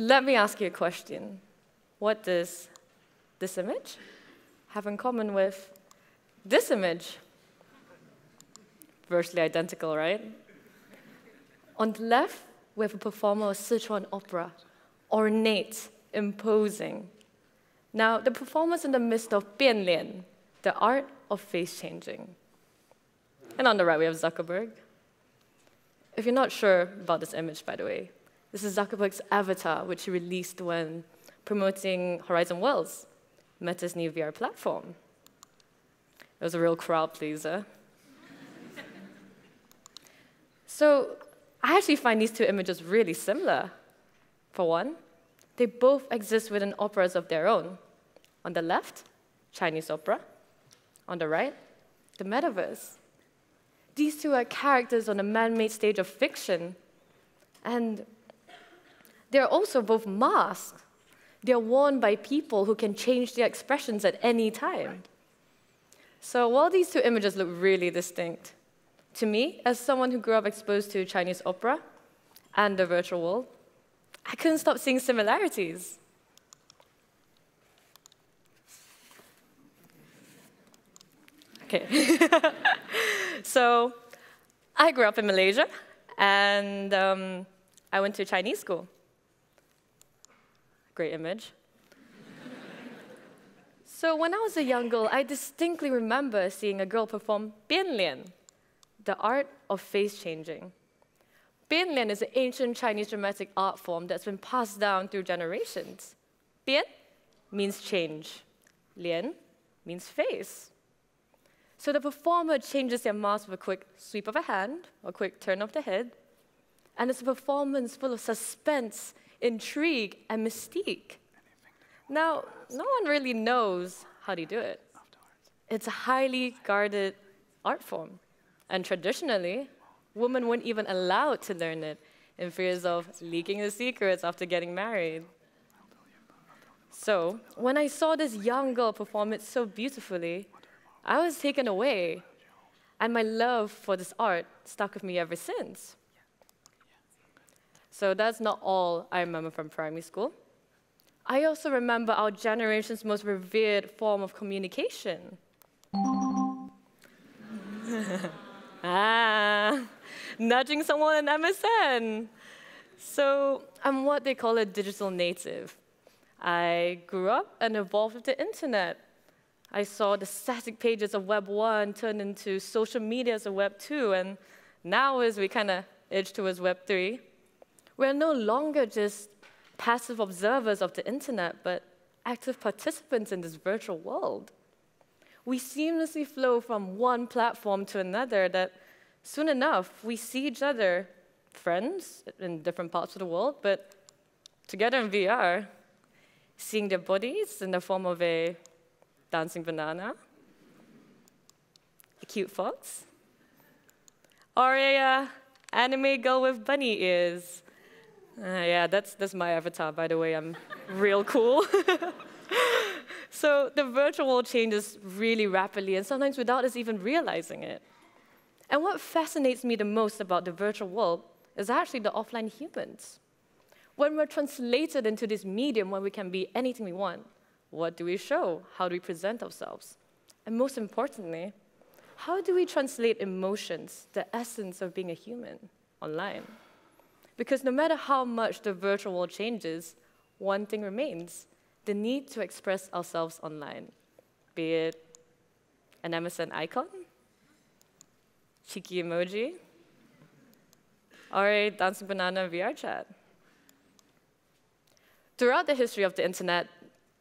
let me ask you a question. What does this image have in common with this image? Virtually identical, right? On the left, we have a performer of Sichuan opera, ornate, imposing. Now, the performer's in the midst of bianlian, the art of face changing. And on the right, we have Zuckerberg. If you're not sure about this image, by the way, this is Zuckerberg's avatar, which he released when promoting Horizon Worlds, Meta's new VR platform. It was a real crowd pleaser. So I actually find these two images really similar. For one, they both exist within operas of their own. On the left, Chinese opera. On the right, the metaverse. These two are characters on a man-made stage of fiction. And they're also both masks. They're worn by people who can change their expressions at any time. So while these two images look really distinct, to me, as someone who grew up exposed to Chinese opera and the virtual world, I couldn't stop seeing similarities. Okay. So I grew up in Malaysia, and I went to Chinese school. Great image. So when I was a young girl, I distinctly remember seeing a girl perform bianlian, the art of face changing. Bianlian is an ancient Chinese dramatic art form that's been passed down through generations. Bian means change. Lian means face. So the performer changes their mask with a quick sweep of a hand, or a quick turn of the head, and it's a performance full of suspense, intrigue, and mystique. Now, no one really knows how they do it. It's a highly guarded art form, and traditionally, women weren't even allowed to learn it in fears of leaking the secrets after getting married. So when I saw this young girl perform it so beautifully, I was taken away, and my love for this art stuck with me ever since. So that's not all I remember from primary school. I also remember our generation's most revered form of communication. Nudging someone in MSN. So I'm what they call a digital native. I grew up and evolved with the internet. I saw the static pages of Web 1 turn into social medias of Web 2, and now as we kind of edge towards Web 3, we're no longer just passive observers of the internet, but active participants in this virtual world. We seamlessly flow from one platform to another that soon enough, we see each other, friends in different parts of the world, but together in VR, seeing their bodies in the form of a dancing banana, a cute fox, or a anime girl with bunny ears. Yeah, that's my avatar, by the way. I'm real cool. So the virtual world changes really rapidly, and sometimes without us even realizing it. And what fascinates me the most about the virtual world is actually the offline humans. When we're translated into this medium where we can be anything we want, what do we show? How do we present ourselves? And most importantly, how do we translate emotions, the essence of being a human, online? Because no matter how much the virtual world changes, one thing remains: the need to express ourselves online, be it an MSN icon, cheeky emoji, or a dancing banana VR chat. Throughout the history of the internet,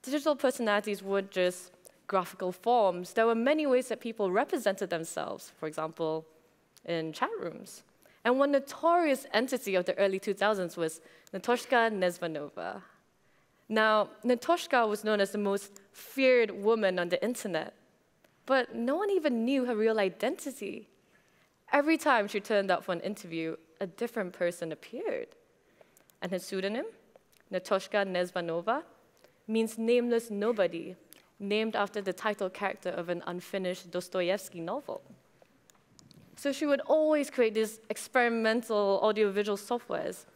digital personalities weren't just graphical forms. There were many ways that people represented themselves, for example, in chat rooms. And one notorious entity of the early 2000s was Natoshka Nezvanova. Now, Natoshka was known as the most feared woman on the internet, but no one even knew her real identity. Every time she turned up for an interview, a different person appeared. And her pseudonym, Natoshka Nezvanova, means nameless nobody, named after the title character of an unfinished Dostoevsky novel. So she would always create these experimental audiovisual softwares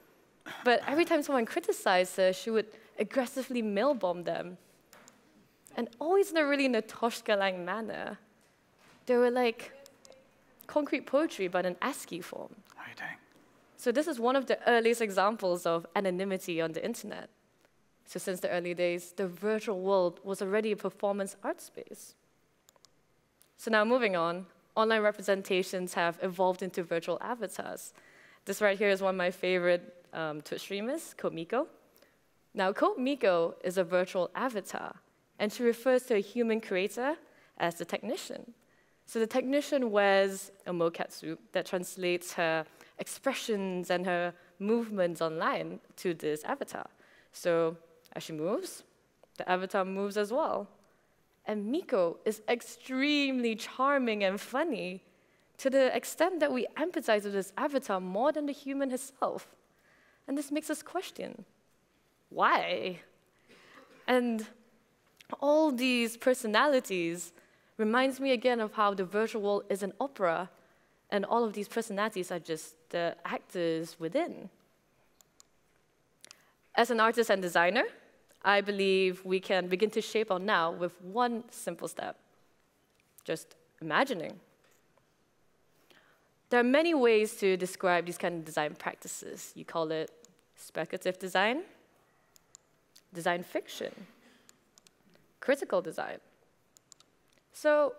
But every time someone criticized her, she would aggressively mail bomb them. And always in a really Natoshka-like manner. They were like concrete poetry, but in ASCII form. How are you doing? So this is one of the earliest examples of anonymity on the internet. So since the early days, the virtual world was already a performance art space. So now moving on, online representations have evolved into virtual avatars. This right here is one of my favorite Twitch streamers, CodeMiko. Now, CodeMiko is a virtual avatar, and she refers to a human creator as the technician. So the technician wears a mocap suit that translates her expressions and her movements online to this avatar. So as she moves, the avatar moves as well. And Miko is extremely charming and funny to the extent that we empathize with this avatar more than the human herself. And this makes us question, why? And all these personalities reminds me again of how the virtual world is an opera, and all of these personalities are just the actors within. As an artist and designer, I believe we can begin to shape our now with one simple step, just imagining. There are many ways to describe these kind of design practices. You call it speculative design, design fiction, critical design. So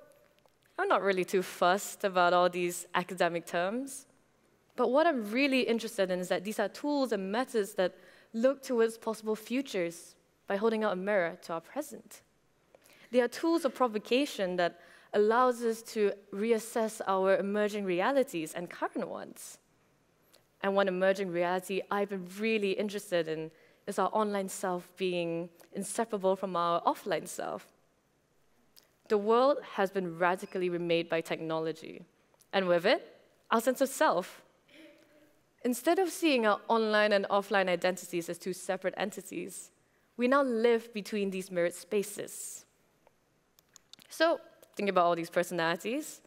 I'm not really too fussed about all these academic terms, but what I'm really interested in is that these are tools and methods that look towards possible futures by holding out a mirror to our present. They are tools of provocation that allows us to reassess our emerging realities and current ones. And one emerging reality I've been really interested in is our online self being inseparable from our offline self. The world has been radically remade by technology, and with it, our sense of self. Instead of seeing our online and offline identities as two separate entities, we now live between these mirrored spaces. So, thinking about all these personalities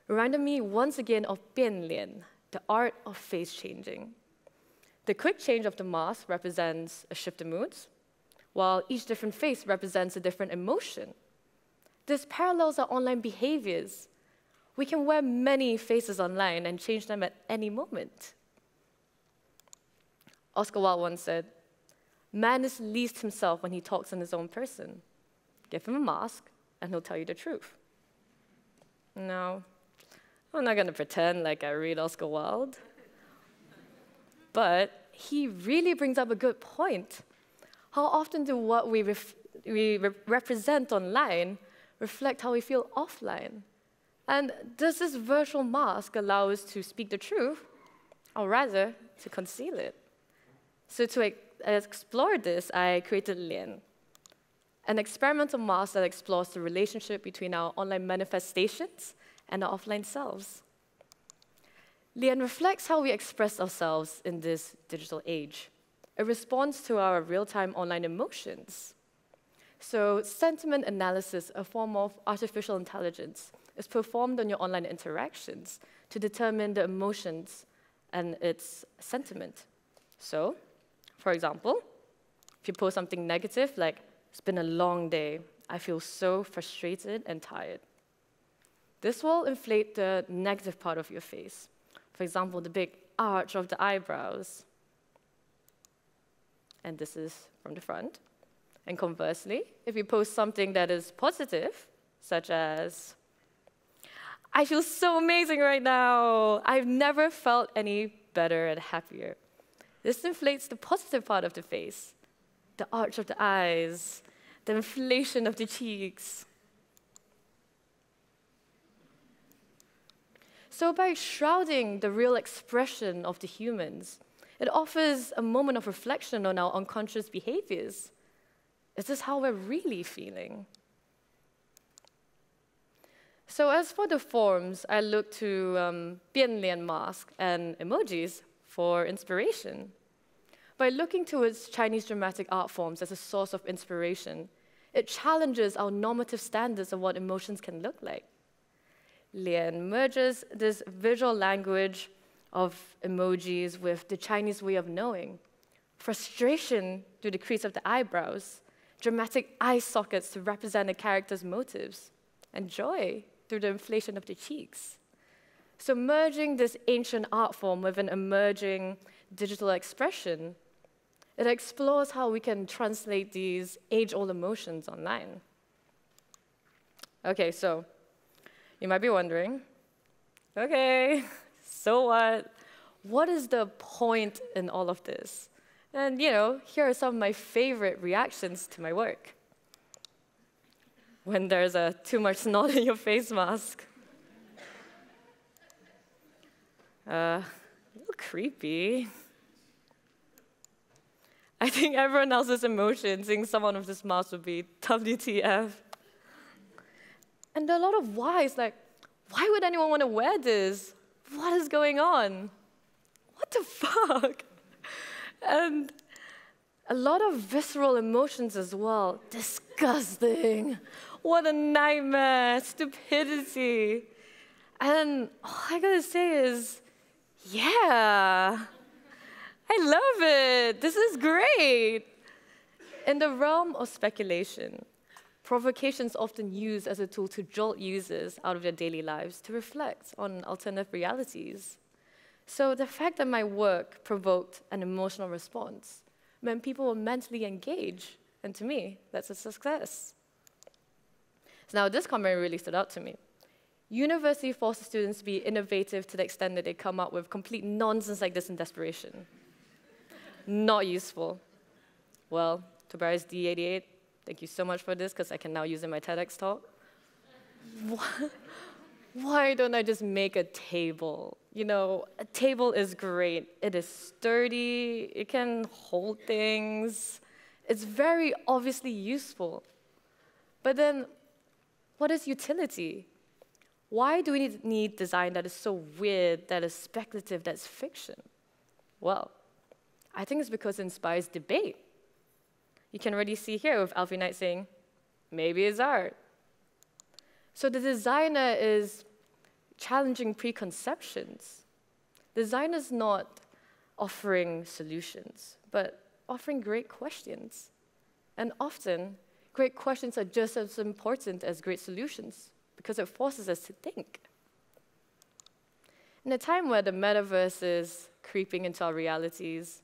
reminded me once again of Bianlian, the art of face changing. The quick change of the mask represents a shift in moods, while each different face represents a different emotion. This parallels our online behaviors. We can wear many faces online and change them at any moment. Oscar Wilde once said, "Man is least himself when he talks in his own person. Give him a mask, and he'll tell you the truth." No, I'm not going to pretend like I read Oscar Wilde. But he really brings up a good point. How often do what we represent online reflect how we feel offline? And does this virtual mask allow us to speak the truth, or rather, to conceal it? So to explore this, I created Lian, an experimental mask that explores the relationship between our online manifestations and our offline selves. Lian reflects how we express ourselves in this digital age. It responds to our real-time online emotions. So sentiment analysis, a form of artificial intelligence, is performed on your online interactions to determine the emotions and its sentiment. So, for example, if you post something negative, like, "It's been a long day, I feel so frustrated and tired," this will inflate the negative part of your face. For example, the big arch of the eyebrows. And this is from the front. And conversely, if you post something that is positive, such as, "I feel so amazing right now. I've never felt any better and happier," this inflates the positive part of the face, the arch of the eyes, the inflation of the cheeks. So by shrouding the real expression of the humans, it offers a moment of reflection on our unconscious behaviors. Is this how we're really feeling? So as for the forms, I looked to Bianlian mask and emojis for inspiration. By looking towards Chinese dramatic art forms as a source of inspiration, it challenges our normative standards of what emotions can look like. Lian merges this visual language of emojis with the Chinese way of knowing, frustration through the crease of the eyebrows, dramatic eye sockets to represent a character's motives, and joy through the inflation of the cheeks. So merging this ancient art form with an emerging digital expression, it explores how we can translate these age-old emotions online. Okay, so you might be wondering, okay, so what? What is the point in all of this? And here are some of my favorite reactions to my work. When there's too much snot in your face mask. A little creepy. I think everyone else's emotion seeing someone with this mask would be WTF. And there are a lot of whys, like, why would anyone want to wear this? What is going on? What the fuck? And a lot of visceral emotions as well. Disgusting. What a nightmare. Stupidity. And all I gotta say is, yeah, I love it. This is great. In the realm of speculation, provocation is often used as a tool to jolt users out of their daily lives to reflect on alternative realities. So the fact that my work provoked an emotional response meant people were mentally engaged, and to me, that's a success. So now this comment really stood out to me. University forces students to be innovative to the extent that they come up with complete nonsense like this in desperation. Not useful. Well, Tobias D88, thank you so much for this, because I can now use it in my TEDx talk. Why don't I just make a table? A table is great. It is sturdy, it can hold things. It's very obviously useful. But then, what is utility? Why do we need design that is so weird, that is speculative, that's fiction? Well, I think it's because it inspires debate. You can already see here with Alfie Knight saying, maybe it's art. So the designer is challenging preconceptions. The designer's not offering solutions, but offering great questions. And often, great questions are just as important as great solutions, because it forces us to think. In a time where the metaverse is creeping into our realities,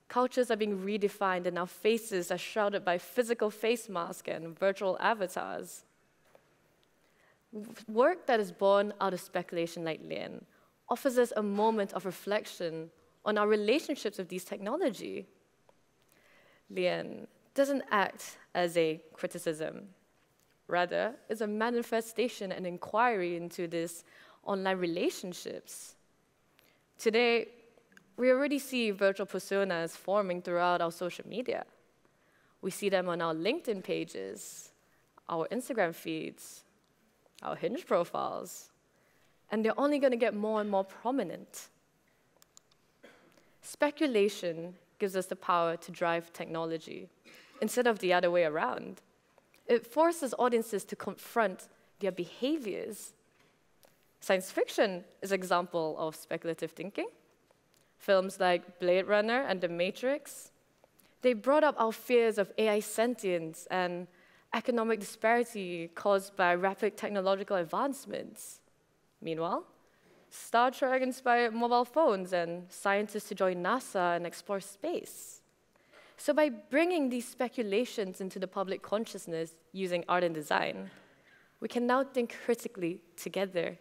cultures are being redefined and our faces are shrouded by physical face masks and virtual avatars. Work that is born out of speculation like Lian offers us a moment of reflection on our relationships with these technology. Lian doesn't act as a criticism. Rather, it's a manifestation and inquiry into these online relationships. Today, we already see virtual personas forming throughout our social media. We see them on our LinkedIn pages, our Instagram feeds, our Hinge profiles, and they're only going to get more and more prominent. Speculation gives us the power to drive technology, instead of the other way around. It forces audiences to confront their behaviors. Science fiction is an example of speculative thinking. Films like Blade Runner and The Matrix, they brought up our fears of AI sentience and economic disparity caused by rapid technological advancements. Meanwhile, Star Trek inspired mobile phones and scientists to join NASA and explore space. So by bringing these speculations into the public consciousness using art and design, we can now think critically together.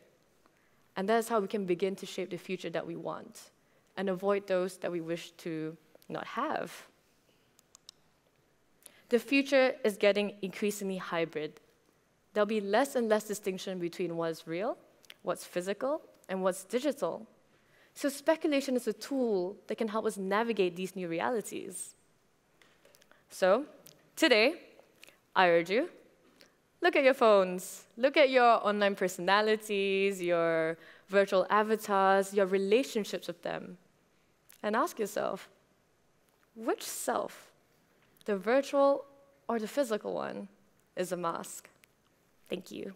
And that's how we can begin to shape the future that we want and avoid those that we wish to not have. The future is getting increasingly hybrid. There'll be less and less distinction between what's real, what's physical, and what's digital. So speculation is a tool that can help us navigate these new realities. So today, I urge you, look at your phones. Look at your online personalities, your virtual avatars, your relationships with them. And ask yourself, which self, the virtual or the physical one, is a mask? Thank you.